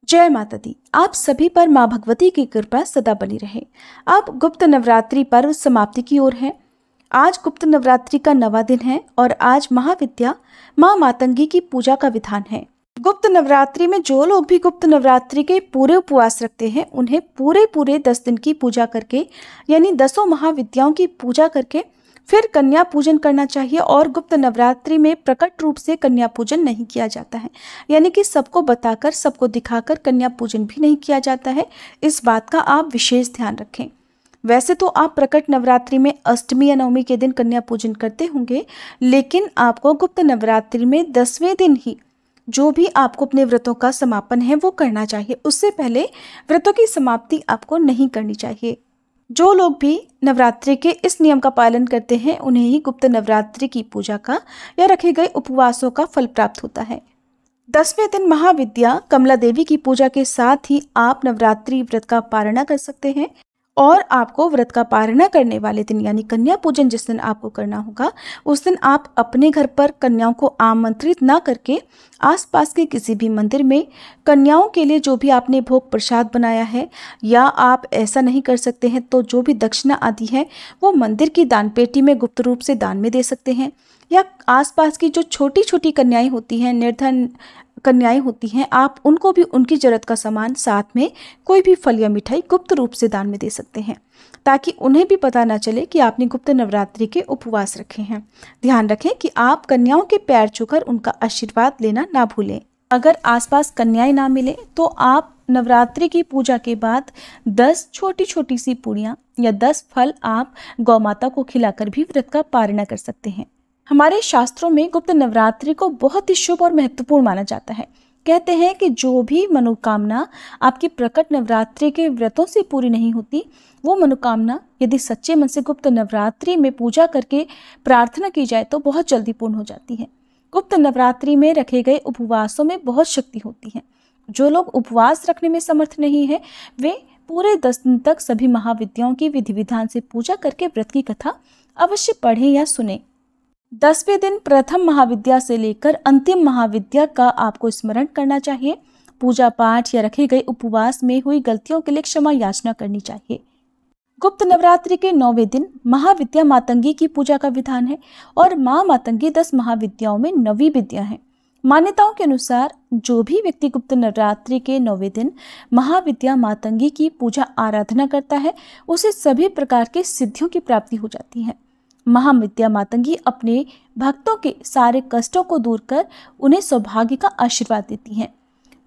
जय माता दी। आप सभी पर माँ भगवती की कृपा सदा बनी रहे। अब गुप्त नवरात्रि पर्व समाप्ति की ओर है। आज गुप्त नवरात्रि का 9वां दिन है और आज महाविद्या माँ मातंगी की पूजा का विधान है। गुप्त नवरात्रि में जो लोग भी गुप्त नवरात्रि के पूरे उपवास रखते हैं, उन्हें पूरे 10 दिन की पूजा करके, यानी 10 महाविद्याओं की पूजा करके फिर कन्या पूजन करना चाहिए। और गुप्त नवरात्रि में प्रकट रूप से कन्या पूजन नहीं किया जाता है, यानी कि सबको बताकर, सबको दिखाकर कन्या पूजन भी नहीं किया जाता है। इस बात का आप विशेष ध्यान रखें। वैसे तो आप प्रकट नवरात्रि में अष्टमी या नवमी के दिन कन्या पूजन करते होंगे, लेकिन आपको गुप्त नवरात्रि में 10वें दिन ही जो भी आपको अपने व्रतों का समापन है वो करना चाहिए। उससे पहले व्रतों की समाप्ति आपको नहीं करनी चाहिए। जो लोग भी नवरात्रि के इस नियम का पालन करते हैं, उन्हें ही गुप्त नवरात्रि की पूजा का या रखे गए उपवासों का फल प्राप्त होता है। 10वें दिन महाविद्या कमला देवी की पूजा के साथ ही आप नवरात्रि व्रत का पारणा कर सकते हैं। और आपको व्रत का पारणा करने वाले दिन, यानी कन्या पूजन जिस दिन आपको करना होगा, उस दिन आप अपने घर पर कन्याओं को आमंत्रित ना करके आसपास के किसी भी मंदिर में कन्याओं के लिए जो भी आपने भोग प्रसाद बनाया है, या आप ऐसा नहीं कर सकते हैं तो जो भी दक्षिणा आदि है वो मंदिर की दान पेटी में गुप्त रूप से दान में दे सकते हैं। या आसपास की जो छोटी छोटी कन्याएं होती हैं, निर्धन कन्याएं होती हैं, आप उनको भी उनकी जरूरत का सामान, साथ में कोई भी फल या मिठाई गुप्त रूप से दान में दे सकते हैं, ताकि उन्हें भी पता ना चले कि आपने गुप्त नवरात्रि के उपवास रखे हैं। ध्यान रखें कि आप कन्याओं के पैर छूकर उनका आशीर्वाद लेना ना भूलें। अगर आसपास कन्याएं ना मिले तो आप नवरात्रि की पूजा के बाद 10 छोटी छोटी सी पूड़ियाँ या 10 फल आप गौ माता को खिलाकर भी व्रत का पारणा कर सकते हैं। हमारे शास्त्रों में गुप्त नवरात्रि को बहुत ही शुभ और महत्वपूर्ण माना जाता है। कहते हैं कि जो भी मनोकामना आपकी प्रकट नवरात्रि के व्रतों से पूरी नहीं होती, वो मनोकामना यदि सच्चे मन से गुप्त नवरात्रि में पूजा करके प्रार्थना की जाए तो बहुत जल्दी पूर्ण हो जाती है। गुप्त नवरात्रि में रखे गए उपवासों में बहुत शक्ति होती है। जो लोग उपवास रखने में समर्थ नहीं है, वे पूरे 10 दिन तक सभी महाविद्याओं की विधि विधान से पूजा करके व्रत की कथा अवश्य पढ़ें या सुने। 10वें दिन प्रथम महाविद्या से लेकर अंतिम महाविद्या का आपको स्मरण करना चाहिए। पूजा पाठ या रखे गए उपवास में हुई गलतियों के लिए क्षमा याचना करनी चाहिए। गुप्त नवरात्रि के 9वें दिन महाविद्या मातंगी की पूजा का विधान है और माँ मातंगी 10 महाविद्याओं में 9वीं विद्या है। मान्यताओं के अनुसार जो भी व्यक्ति गुप्त नवरात्रि के 9वें दिन महाविद्या मातंगी की पूजा आराधना करता है, उसे सभी प्रकार के सिद्धियों की प्राप्ति हो जाती है। महाविद्या मातंगी अपने भक्तों के सारे कष्टों को दूर कर उन्हें सौभाग्य का आशीर्वाद देती हैं।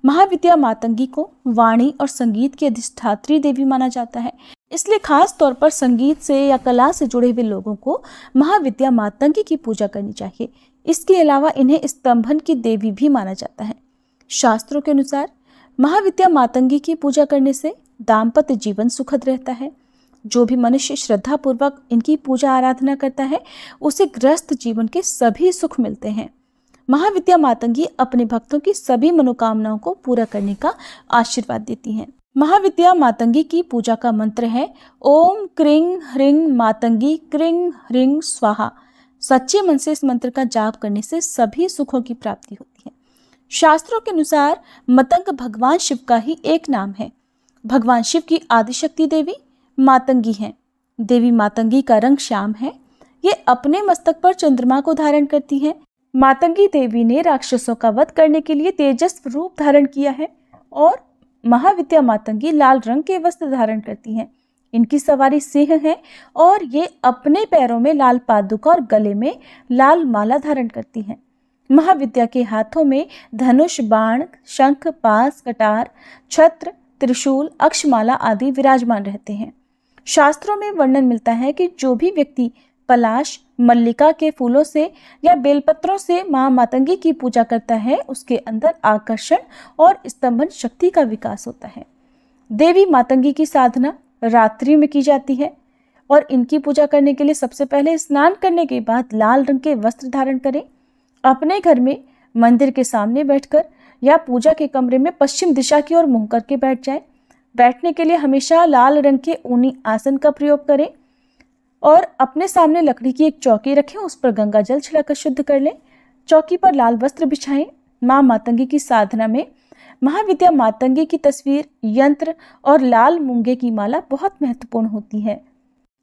महाविद्या मातंगी को वाणी और संगीत की अधिष्ठात्री देवी माना जाता है, इसलिए खास तौर पर संगीत से या कला से जुड़े हुए लोगों को महाविद्या मातंगी की पूजा करनी चाहिए। इसके अलावा इन्हें स्तंभन की देवी भी माना जाता है। शास्त्रों के अनुसार महाविद्या मातंगी की पूजा करने से दाम्पत्य जीवन सुखद रहता है। जो भी मनुष्य श्रद्धा पूर्वक इनकी पूजा आराधना करता है, उसे गृहस्थ जीवन के सभी सुख मिलते हैं। महाविद्या मातंगी अपने भक्तों की सभी मनोकामनाओं को पूरा करने का आशीर्वाद देती हैं। महाविद्या मातंगी की पूजा का मंत्र है ओम क्रीं ह्रीं मातंगी क्रीं ह्रीं स्वाहा। सच्चे मन से इस मंत्र का जाप करने से सभी सुखों की प्राप्ति होती है। शास्त्रों के अनुसार मतंग भगवान शिव का ही एक नाम है। भगवान शिव की आदिशक्ति देवी मातंगी हैं। देवी मातंगी का रंग श्याम है। ये अपने मस्तक पर चंद्रमा को धारण करती हैं। मातंगी देवी ने राक्षसों का वध करने के लिए तेजस्वी रूप धारण किया है और महाविद्या मातंगी लाल रंग के वस्त्र धारण करती हैं। इनकी सवारी सिंह है और ये अपने पैरों में लाल पादुका और गले में लाल माला धारण करती हैं। महाविद्या के हाथों में धनुष, बाण, शंख, पास, कटार, छत्र, त्रिशूल, अक्षमाला आदि विराजमान रहते हैं। शास्त्रों में वर्णन मिलता है कि जो भी व्यक्ति पलाश, मल्लिका के फूलों से या बेलपत्रों से माँ मातंगी की पूजा करता है, उसके अंदर आकर्षण और स्तंभन शक्ति का विकास होता है। देवी मातंगी की साधना रात्रि में की जाती है और इनकी पूजा करने के लिए सबसे पहले स्नान करने के बाद लाल रंग के वस्त्र धारण करें। अपने घर में मंदिर के सामने बैठकर या पूजा के कमरे में पश्चिम दिशा की ओर मुंह करके बैठ जाएं। बैठने के लिए हमेशा लाल रंग के ऊनी आसन का प्रयोग करें और अपने सामने लकड़ी की एक चौकी रखें, उस पर गंगा जल छिड़कर शुद्ध कर लें। चौकी पर लाल वस्त्र बिछाएं। माँ मातंगी की साधना में महाविद्या मातंगी की तस्वीर, यंत्र और लाल मूंगे की माला बहुत महत्वपूर्ण होती है।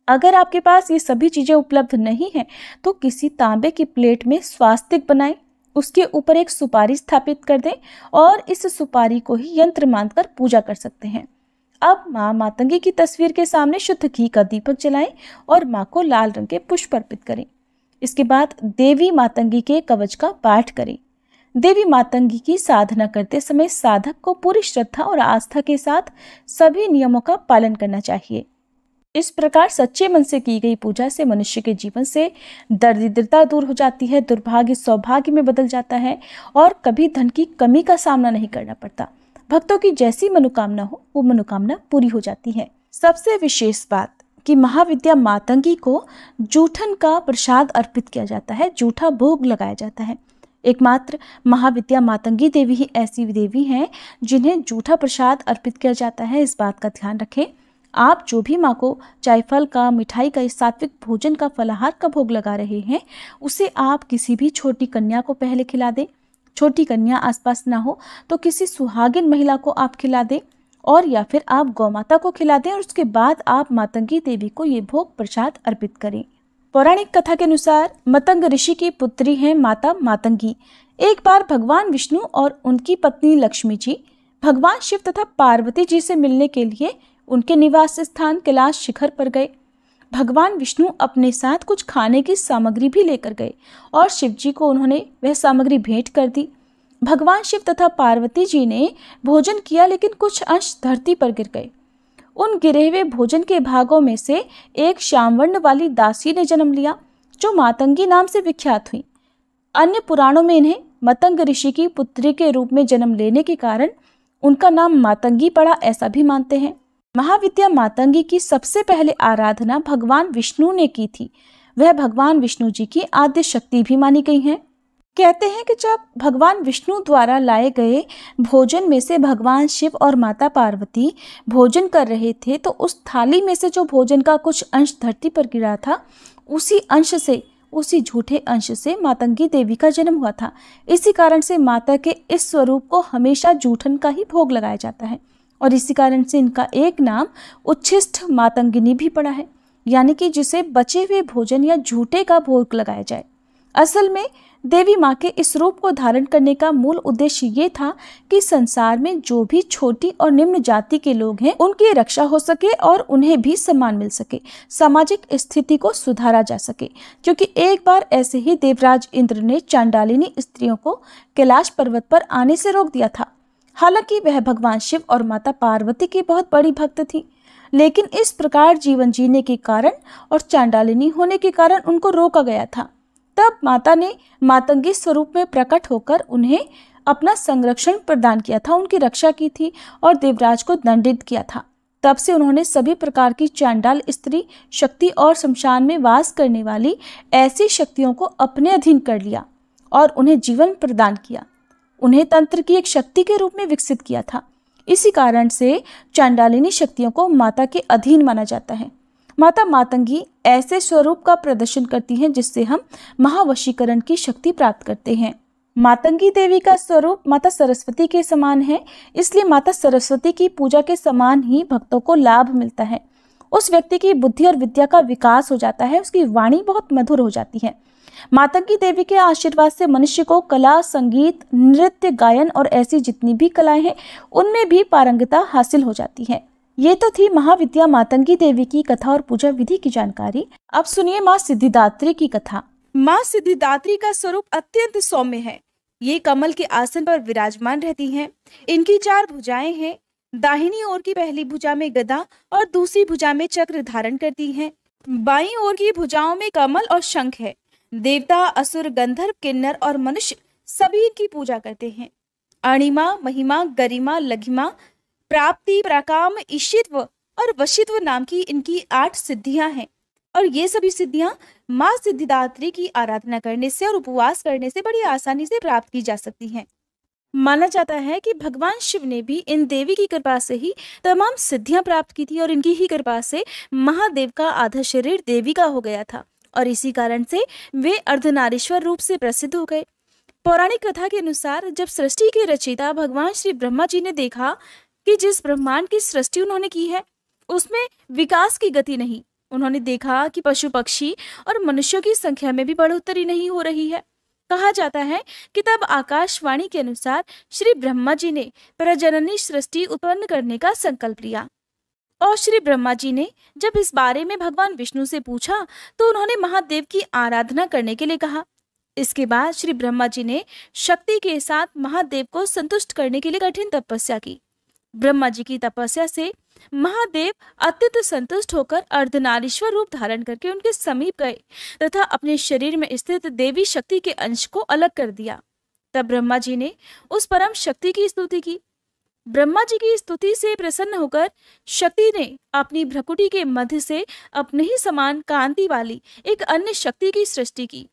अगर आपके पास ये सभी चीजें उपलब्ध नहीं हैं, तो किसी तांबे की प्लेट में स्वास्तिक बनाएं, उसके ऊपर एक सुपारी स्थापित कर दें और इस सुपारी को ही यंत्र मानकर पूजा कर सकते हैं। अब माँ मातंगी की तस्वीर के सामने शुद्ध घी का दीपक जलाएं और माँ को लाल रंग के पुष्प अर्पित करें। इसके बाद देवी मातंगी के कवच का पाठ करें। देवी मातंगी की साधना करते समय साधक को पूरी श्रद्धा और आस्था के साथ सभी नियमों का पालन करना चाहिए। इस प्रकार सच्चे मन से की गई पूजा से मनुष्य के जीवन से दरिद्रता दूर हो जाती है, दुर्भाग्य सौभाग्य में बदल जाता है और कभी धन की कमी का सामना नहीं करना पड़ता। भक्तों की जैसी मनोकामना हो वो मनोकामना पूरी हो जाती है। सबसे विशेष बात कि महाविद्या मातंगी को जूठन का प्रसाद अर्पित किया जाता है, जूठा भोग लगाया जाता है। एकमात्र महाविद्या मातंगी देवी ही ऐसी देवी हैं जिन्हें जूठा प्रसाद अर्पित किया जाता है। इस बात का ध्यान रखें। आप जो भी माँ को चाहे फल का, मिठाई का, सात्विक भोजन का, फलाहार का भोग लगा रहे हैं, उसे आप किसी भी छोटी कन्या को पहले खिला दें। छोटी कन्या आसपास ना हो तो किसी सुहागिन महिला को आप खिला दें और या फिर आप गौमाता को खिला दें और उसके बाद आप मातंगी देवी को ये भोग प्रसाद अर्पित करें। पौराणिक कथा के अनुसार मतंग ऋषि की पुत्री हैं माता मातंगी। एक बार भगवान विष्णु और उनकी पत्नी लक्ष्मी जी भगवान शिव तथा पार्वती जी से मिलने के लिए उनके निवास स्थान कैलाश शिखर पर गए। भगवान विष्णु अपने साथ कुछ खाने की सामग्री भी लेकर गए और शिव जी को उन्होंने वह सामग्री भेंट कर दी। भगवान शिव तथा पार्वती जी ने भोजन किया, लेकिन कुछ अंश धरती पर गिर गए। उन गिरे हुए भोजन के भागों में से एक श्यामवर्ण वाली दासी ने जन्म लिया, जो मातंगी नाम से विख्यात हुई। अन्य पुराणों में इन्हें मतंग ऋषि की पुत्री के रूप में जन्म लेने के कारण उनका नाम मातंगी पड़ा, ऐसा भी मानते हैं। महाविद्या मातंगी की सबसे पहले आराधना भगवान विष्णु ने की थी। वह भगवान विष्णु जी की आद्य शक्ति भी मानी गई हैं। कहते हैं कि जब भगवान विष्णु द्वारा लाए गए भोजन में से भगवान शिव और माता पार्वती भोजन कर रहे थे, तो उस थाली में से जो भोजन का कुछ अंश धरती पर गिरा था, उसी झूठे अंश से मातंगी देवी का जन्म हुआ था। इसी कारण से माता के इस स्वरूप को हमेशा जूठन का ही भोग लगाया जाता है और इसी कारण से इनका एक नाम उच्छिष्ट मातंगिनी भी पड़ा है, यानी कि जिसे बचे हुए भोजन या झूठे का भोग लगाया जाए। असल में देवी माँ के इस रूप को धारण करने का मूल उद्देश्य ये था कि संसार में जो भी छोटी और निम्न जाति के लोग हैं, उनकी रक्षा हो सके और उन्हें भी सम्मान मिल सके, सामाजिक स्थिति को सुधारा जा सके। क्योंकि एक बार ऐसे ही देवराज इंद्र ने चांडालिनी स्त्रियों को कैलाश पर्वत पर आने से रोक दिया था। हालांकि वह भगवान शिव और माता पार्वती की बहुत बड़ी भक्त थी, लेकिन इस प्रकार जीवन जीने के कारण और चांडालिनी होने के कारण उनको रोका गया था। तब माता ने मातंगी स्वरूप में प्रकट होकर उन्हें अपना संरक्षण प्रदान किया था, उनकी रक्षा की थी और देवराज को दंडित किया था। तब से उन्होंने सभी प्रकार की चांडाल स्त्री शक्ति और शमशान में वास करने वाली ऐसी शक्तियों को अपने अधीन कर लिया और उन्हें जीवन प्रदान किया। उन्हें तंत्र की एक शक्ति के रूप में विकसित किया था। इसी कारण से चांडालिनी शक्तियों को माता के अधीन माना जाता है। माता मातंगी ऐसे स्वरूप का प्रदर्शन करती हैं जिससे हम महावशीकरण की शक्ति प्राप्त करते हैं। मातंगी देवी का स्वरूप माता सरस्वती के समान है, इसलिए माता सरस्वती की पूजा के समान ही भक्तों को लाभ मिलता है। उस व्यक्ति की बुद्धि और विद्या का विकास हो जाता है, उसकी वाणी बहुत मधुर हो जाती है। मातंगी देवी के आशीर्वाद से मनुष्य को कला, संगीत, नृत्य, गायन और ऐसी जितनी भी कलाएं हैं उनमें भी पारंगता हासिल हो जाती है। ये तो थी महाविद्या मातंगी देवी की कथा और पूजा विधि की जानकारी। अब सुनिए माँ सिद्धिदात्री की कथा। माँ सिद्धिदात्री का स्वरूप अत्यंत सौम्य है। ये कमल के आसन पर विराजमान रहती हैं। इनकी 4 भुजाएं हैं। दाहिनी ओर की पहली भुजा में गदा और दूसरी भुजा में चक्र धारण करती हैं। बाईं ओर की भुजाओं में कमल और शंख है। देवता, असुर, गंधर्व, किन्नर और मनुष्य सभी इनकी पूजा करते हैं। अणिमा, महिमा, गरिमा, लघिमा, प्राप्ति, प्राकाम, ईशित्व और वशित्व नाम की इनकी 8 सिद्धियां हैं और ये सभी सिद्धियां माँ सिद्धिदात्री की आराधना करने से और उपवास करने से बड़ी आसानी से प्राप्त की जा सकती हैं। माना जाता है कि भगवान शिव ने भी इन देवी की कृपा से ही तमाम सिद्धियां प्राप्त की थी और इनकी ही कृपा से महादेव का आधा शरीर देवी का हो गया था और इसी कारण से वे अर्धनारीश्वर रूप से प्रसिद्ध हो गए। पौराणिक कथा के अनुसार जब सृष्टि के रचयिता भगवान श्री ब्रह्मा जी ने देखा कि जिस ब्रह्मांड की सृष्टि उन्होंने की है उसमें विकास की गति नहीं, उन्होंने देखा कि पशु पक्षी और मनुष्यों की संख्या में भी बढ़ोतरी नहीं हो रही है। कहा जाता है कि तब आकाशवाणी के अनुसार श्री ब्रह्मा जी ने प्रजननी सृष्टि उत्पन्न करने का संकल्प लिया। और श्री ब्रह्मा जी ने जब इस बारे में भगवान विष्णु से पूछा तो उन्होंने महादेव की आराधना करने के लिए कहा। इसके बाद श्री ब्रह्मा जी ने शक्ति के साथ महादेव को संतुष्ट करने के लिए कठिन तपस्या की। ब्रह्मा जी की तपस्या से महादेव अत्यंत संतुष्ट होकर अर्धनारीश्वर रूप धारण करके उनके समीप गए तथा अपने शरीर में स्थित देवी शक्ति के अंश को अलग कर दिया। तब ब्रह्मा जी ने उस परम शक्ति की स्तुति की। ब्रह्मा जी की स्तुति से प्रसन्न होकर शक्ति ने अपनी भ्रकुटी के मध्य से अपने ही समान कांति वाली एक अन्य शक्ति की सृष्टि की।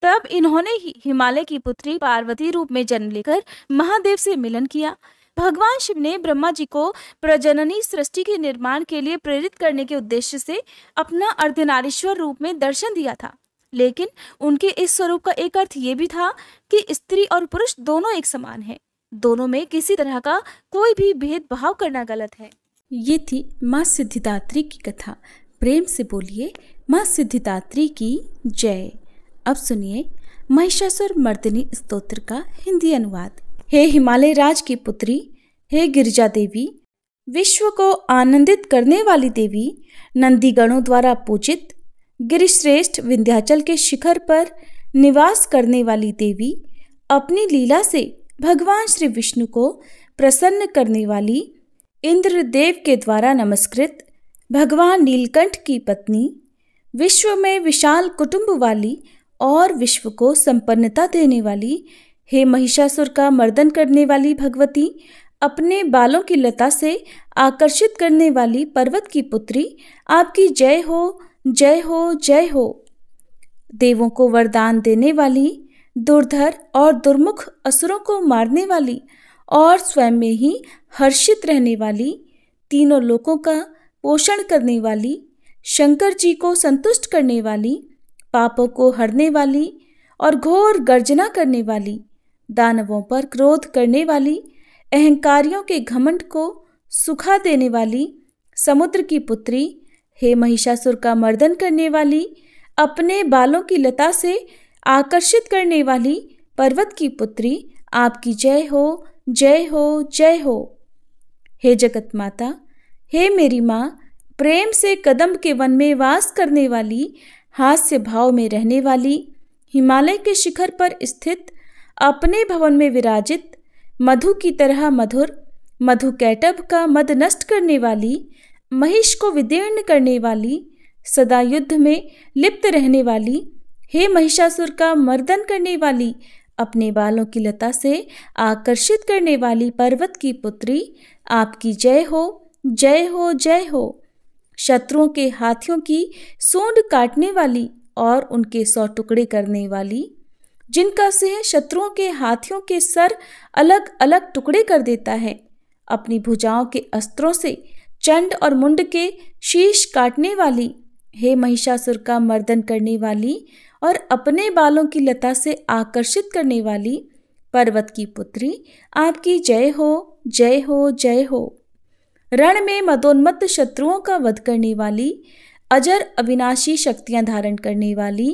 तब इन्होंने ही हिमालय की पुत्री पार्वती रूप में जन्म लेकर महादेव से मिलन किया। भगवान शिव ने ब्रह्मा जी को प्रजननी सृष्टि के निर्माण के लिए प्रेरित करने के उद्देश्य से अपना अर्धनारीश्वर रूप में दर्शन दिया था, लेकिन उनके इस स्वरूप का एक अर्थ ये भी था कि स्त्री और पुरुष दोनों एक समान हैं, दोनों में किसी तरह का कोई भी भेदभाव करना गलत है। ये थी माँ सिद्धिदात्री की कथा। प्रेम से बोलिए माँ सिद्धिदात्री की जय। अब सुनिए महिषासुर मर्दिनी स्तोत्र का हिंदी अनुवाद। हे हिमालय राज की पुत्री, हे गिरिजा देवी, विश्व को आनंदित करने वाली देवी, नंदीगणों द्वारा पूजित, गिरिश्रेष्ठ विंध्याचल के शिखर पर निवास करने वाली देवी, अपनी लीला से भगवान श्री विष्णु को प्रसन्न करने वाली, इंद्रदेव के द्वारा नमस्कृत, भगवान नीलकंठ की पत्नी, विश्व में विशाल कुटुंब वाली और विश्व को संपन्नता देने वाली, हे महिषासुर का मर्दन करने वाली भगवती, अपने बालों की लता से आकर्षित करने वाली पर्वत की पुत्री, आपकी जय हो, जय हो, जय हो। देवों को वरदान देने वाली, दुर्धर और दुर्मुख असुरों को मारने वाली और स्वयं में ही हर्षित रहने वाली, तीनों लोकों का पोषण करने वाली, शंकर जी को संतुष्ट करने वाली, पापों को हरने वाली और घोर गर्जना करने वाली, दानवों पर क्रोध करने वाली, अहंकारियों के घमंड को सुखा देने वाली, समुद्र की पुत्री, हे महिषासुर का मर्दन करने वाली, अपने बालों की लता से आकर्षित करने वाली पर्वत की पुत्री, आपकी जय हो, जय हो, जय हो। हे जगत माता, हे मेरी माँ, प्रेम से कदम्ब के वन में वास करने वाली, हास्य भाव में रहने वाली, हिमालय के शिखर पर स्थित, अपने भवन में विराजित, मधु की तरह मधुर, मधु कैटभ का मद नष्ट करने वाली, महिष को विदीर्ण करने वाली, सदा युद्ध में लिप्त रहने वाली, हे महिषासुर का मर्दन करने वाली, अपने बालों की लता से आकर्षित करने वाली पर्वत की पुत्री, आपकी जय हो, जय हो, जय हो। शत्रुओं के हाथियों की सूंड काटने वाली और उनके 100 टुकड़े करने वाली, जिनका सिंह शत्रुओं के हाथियों के सर अलग अलग टुकड़े कर देता है, अपनी भुजाओं के अस्त्रों से चंड और मुंड के शीश काटने वाली, हे महिषासुर का मर्दन करने वाली और अपने बालों की लता से आकर्षित करने वाली पर्वत की पुत्री, आपकी जय हो, जय हो, जय हो। रण में मदोन्मत्त शत्रुओं का वध करने वाली, अजर अविनाशी शक्तियां धारण करने वाली,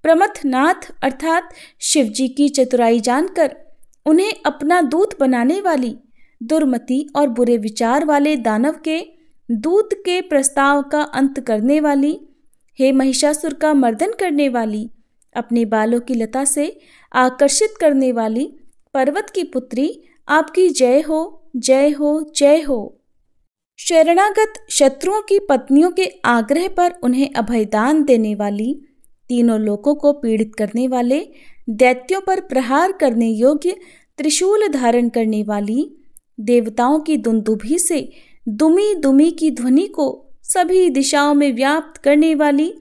प्रमथनाथ अर्थात शिवजी की चतुराई जानकर उन्हें अपना दूत बनाने वाली, दुर्मति और बुरे विचार वाले दानव के दूत के प्रस्ताव का अंत करने वाली, हे महिषासुर का मर्दन करने वाली, अपने बालों की लता से आकर्षित करने वाली पर्वत की पुत्री, आपकी जय हो, जय हो, जय हो। शरणागत शत्रुओं की पत्नियों के आग्रह पर उन्हें अभयदान देने वाली, तीनों लोकों को पीड़ित करने वाले, दैत्यों पर प्रहार करने योग्य त्रिशूल धारण करने वाली, देवताओं की दुंदुभी से दुमी दुमी की ध्वनि को सभी दिशाओं में व्याप्त करने वाली,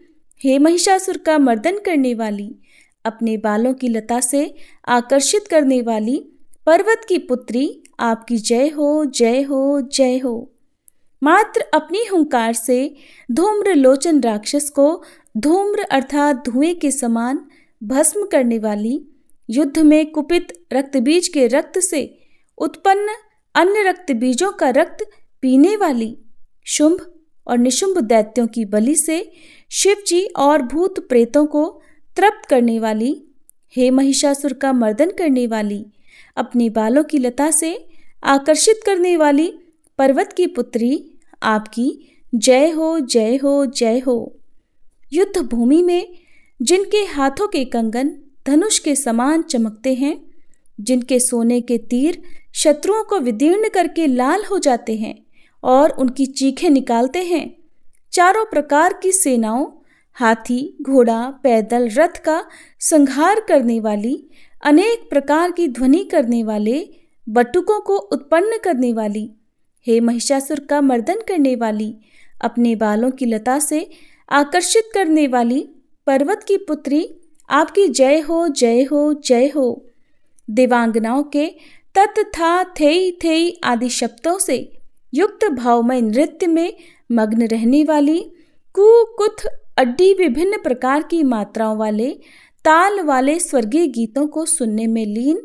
हे महिषासुर का मर्दन करने वाली, अपने बालों की लता से आकर्षित करने वाली पर्वत की पुत्री, आपकी जय हो, जय हो, जय हो। मात्र अपनी हुंकार से धूम्र लोचन राक्षस को धूम्र अर्थात धुएं के समान भस्म करने वाली, युद्ध में कुपित रक्तबीज के रक्त से उत्पन्न अन्य रक्त बीजों का रक्त पीने वाली, शुंभ और निशुंभ दैत्यों की बलि से शिव जी और भूत प्रेतों को तृप्त करने वाली, हे महिषासुर का मर्दन करने वाली, अपने बालों की लता से आकर्षित करने वाली पर्वत की पुत्री, आपकी जय हो जय हो जय हो। युद्ध भूमि में जिनके हाथों के कंगन धनुष के समान चमकते हैं, जिनके सोने के तीर शत्रुओं को विदीर्ण करके लाल हो जाते हैं और उनकी चीखें निकालते हैं, चारों प्रकार की सेनाओं, हाथी, घोड़ा, पैदल, रथ का संहार करने वाली, अनेक प्रकार की ध्वनि करने वाले, बटुकों को उत्पन्न करने वाली, हे महिषासुर का मर्दन करने वाली, अपने बालों की लता से आकर्षित करने वाली पर्वत की पुत्री, आपकी जय हो जय हो जय हो। देवांगनाओं के तत् था थेई थेई आदि शब्दों से युक्त भावमय नृत्य में मग्न रहने वाली, कु कुथ अड्डी विभिन्न प्रकार की मात्राओं वाले ताल वाले स्वर्गीय गीतों को सुनने में लीन,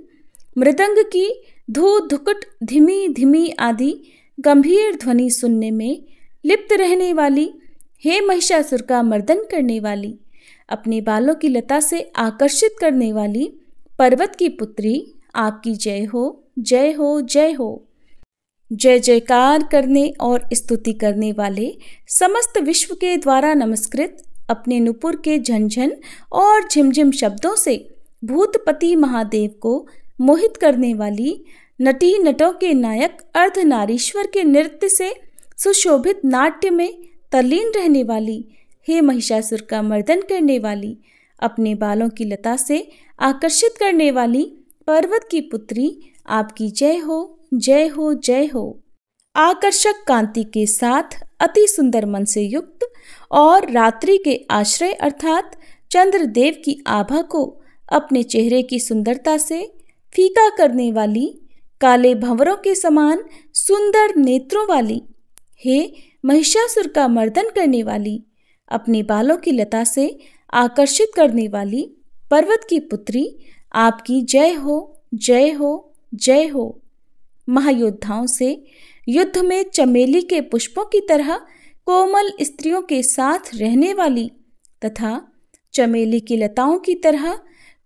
मृदंग की धू धुकुट धीमी धीमी आदि गंभीर ध्वनि सुनने में लिप्त रहने वाली, हे महिषासुर का मर्दन करने वाली, अपने बालों की लता से आकर्षित करने वाली पर्वत की पुत्री, आपकी जय हो जय हो जय हो। जय जयकार करने और स्तुति करने वाले, समस्त विश्व के द्वारा नमस्कृत, अपने नुपुर के झंझन और झिमझिम शब्दों से भूतपति महादेव को मोहित करने वाली, नटी नटों के नायक अर्धनारीश्वर के नृत्य से सुशोभित नाट्य में तल्लीन रहने वाली, हे महिषासुर का मर्दन करने वाली, अपने बालों की लता से आकर्षित करने वाली पर्वत की पुत्री, आपकी जय हो जय हो जय हो। आकर्षक कांति के साथ अति सुंदर मन से युक्त और रात्रि के आश्रय अर्थात चंद्रदेव की आभा को अपने चेहरे की सुंदरता से फीका करने वाली, काले भंवरों के समान सुंदर नेत्रों वाली, हे महिषासुर का मर्दन करने वाली, अपने बालों की लता से आकर्षित करने वाली पर्वत की पुत्री, आपकी जय हो जय हो जय हो। महायोद्धाओं से युद्ध में चमेली के पुष्पों की तरह कोमल स्त्रियों के साथ रहने वाली तथा चमेली की लताओं की तरह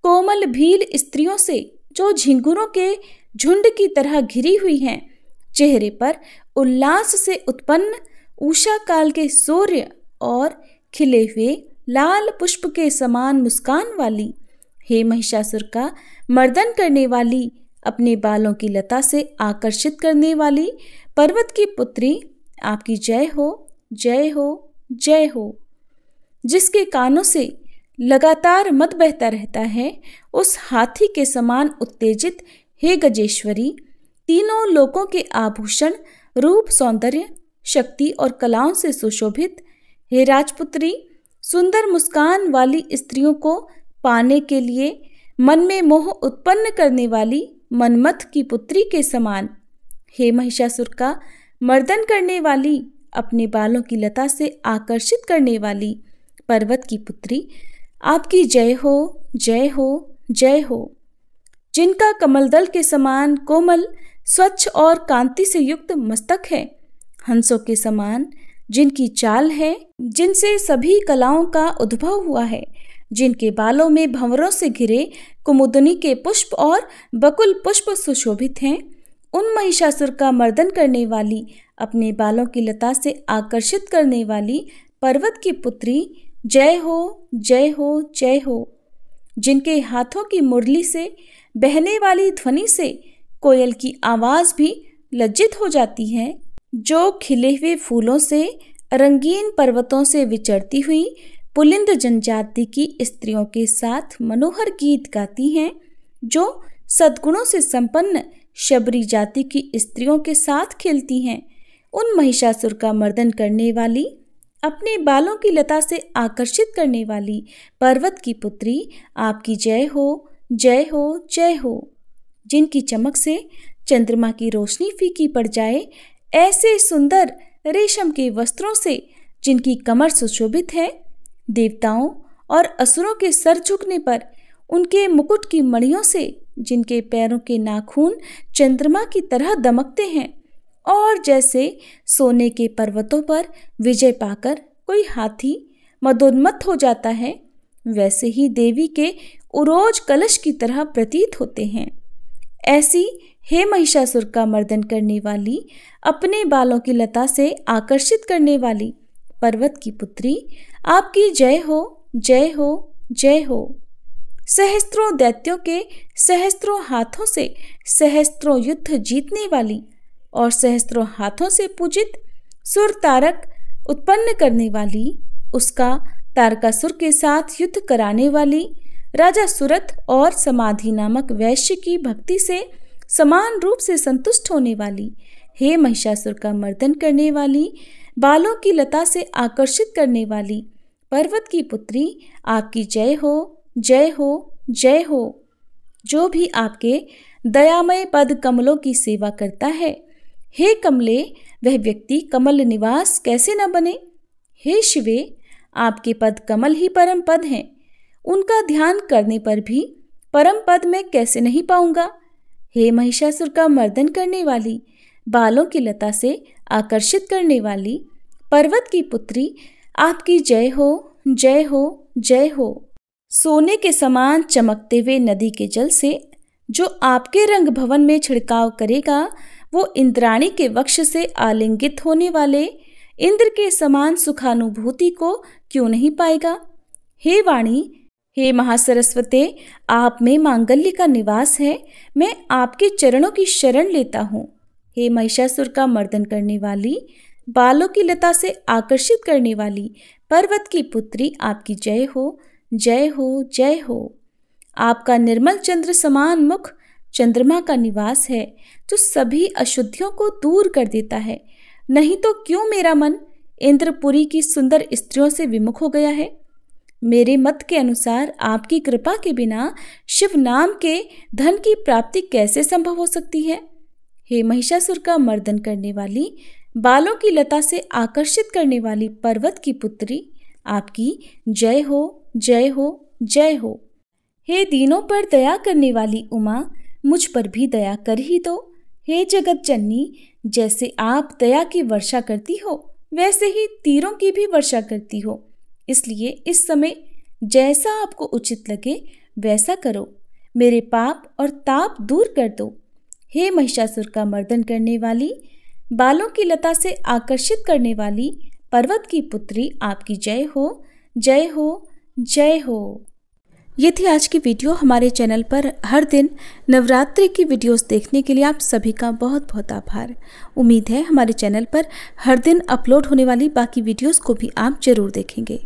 कोमल भील स्त्रियों से जो झिंगुरों के झुंड की तरह घिरी हुई हैं, चेहरे पर उल्लास से उत्पन्न उषा काल के सूर्य और खिले हुए लाल पुष्प के समान मुस्कान वाली, हे महिषासुर का मर्दन करने वाली, अपने बालों की लता से आकर्षित करने वाली पर्वत की पुत्री, आपकी जय हो जय हो जय हो। जिसके कानों से लगातार मद बहता रहता है, उस हाथी के समान उत्तेजित, हे गजेश्वरी, तीनों लोकों के आभूषण, रूप, सौंदर्य, शक्ति और कलाओं से सुशोभित, हे राजपुत्री, सुंदर मुस्कान वाली स्त्रियों को पाने के लिए मन में मोह उत्पन्न करने वाली मनमथ की पुत्री के समान, हे महिषासुर का मर्दन करने वाली, अपने बालों की लता से आकर्षित करने वाली पर्वत की पुत्री, आपकी जय हो जय हो जय हो। जिनका कमलदल के समान कोमल, स्वच्छ और कांति से युक्त मस्तक है, हंसों के समान जिनकी चाल है, जिनसे सभी कलाओं का उद्भव हुआ है, जिनके बालों में भंवरों से घिरे कुमुदनी के पुष्प और बकुल पुष्प सुशोभित हैं, उन महिषासुर का मर्दन करने वाली, अपने बालों की लता से आकर्षित करने वाली पर्वत की पुत्री, जय हो जय हो जय हो। जिनके हाथों की मुरली से बहने वाली ध्वनि से कोयल की आवाज भी लज्जित हो जाती है, जो खिले हुए फूलों से रंगीन पर्वतों से विचरती हुई पुलिंद जनजाति की स्त्रियों के साथ मनोहर गीत गाती हैं, जो सद्गुणों से संपन्न शबरी जाति की स्त्रियों के साथ खेलती हैं, उन महिषासुर का मर्दन करने वाली, अपने बालों की लता से आकर्षित करने वाली पर्वत की पुत्री, आपकी जय हो जय हो जय हो। जिनकी चमक से चंद्रमा की रोशनी फीकी पड़ जाए, ऐसे सुंदर रेशम के वस्त्रों से जिनकी कमर सुशोभित है, देवताओं और असुरों के सर झुकने पर उनके मुकुट की मणियों से, जिनके पैरों के नाखून चंद्रमा की तरह दमकते हैं, और जैसे सोने के पर्वतों पर विजय पाकर कोई हाथी मदोन्मत्त हो जाता है, वैसे ही देवी के उरोज कलश की तरह प्रतीत होते हैं। ऐसी हे महिषासुर का मर्दन करने वाली, अपने बालों की लता से आकर्षित करने वाली पर्वत की पुत्री, आपकी जय हो, जय हो, जय हो। सहस्त्रों दैत्यों के सहस्त्रों हाथों से सहस्त्रों युद्ध जीतने वाली और सहस्त्रों हाथों से पूजित सुर तारक उत्पन्न करने वाली, उसका तारकासुर के साथ युद्ध कराने वाली, राजा सुरथ और समाधि नामक वैश्य की भक्ति से समान रूप से संतुष्ट होने वाली, हे महिषासुर का मर्दन करने वाली, बालों की लता से आकर्षित करने वाली पर्वत की पुत्री, आपकी जय हो, जय हो, जय हो। जो भी आपके दयामय पद कमलों की सेवा करता है, हे कमले, वह व्यक्ति कमल निवास कैसे न बने। हे शिवे, आपके पद कमल ही परम पद हैं, उनका ध्यान करने पर भी परम पद मैं कैसे नहीं पाऊंगा। हे महिषासुर का मर्दन करने वाली, बालों की लता से आकर्षित करने वाली पर्वत की पुत्री, आपकी जय हो, जय हो, जय हो। सोने के समान चमकते हुए नदी के जल से जो आपके रंग भवन में छिड़काव करेगा, वो इंद्राणी के वक्ष से आलिंगित होने वाले इंद्र के समान सुखानुभूति को क्यों नहीं पाएगा। हे वाणी, हे महासरस्वते, आप में मांगल्य का निवास है, मैं आपके चरणों की शरण लेता हूँ। हे महिषासुर का मर्दन करने वाली, बालों की लता से आकर्षित करने वाली पर्वत की पुत्री, आपकी जय हो, जय हो, जय हो। आपका निर्मल चंद्र समान मुख चंद्रमा का निवास है, जो सभी अशुद्धियों को दूर कर देता है। नहीं तो क्यों मेरा मन इंद्रपुरी की सुंदर स्त्रियों से विमुख हो गया है। मेरे मत के अनुसार आपकी कृपा के बिना शिव नाम के धन की प्राप्ति कैसे संभव हो सकती है। हे महिषासुर का मर्दन करने वाली, बालों की लता से आकर्षित करने वाली पर्वत की पुत्री, आपकी जय हो, जय हो, जय हो। हे दीनों पर दया करने वाली उमा, मुझ पर भी दया कर ही दो। हे जगत जननी, जैसे आप दया की वर्षा करती हो, वैसे ही तीरों की भी वर्षा करती हो, इसलिए इस समय जैसा आपको उचित लगे वैसा करो, मेरे पाप और ताप दूर कर दो। हे महिषासुर का मर्दन करने वाली, बालों की लता से आकर्षित करने वाली पर्वत की पुत्री, आपकी जय हो, जय हो, जय हो। ये थी आज की वीडियो। हमारे चैनल पर हर दिन नवरात्रि की वीडियोस देखने के लिए आप सभी का बहुत बहुत आभार। उम्मीद है हमारे चैनल पर हर दिन अपलोड होने वाली बाकी वीडियोस को भी आप जरूर देखेंगे।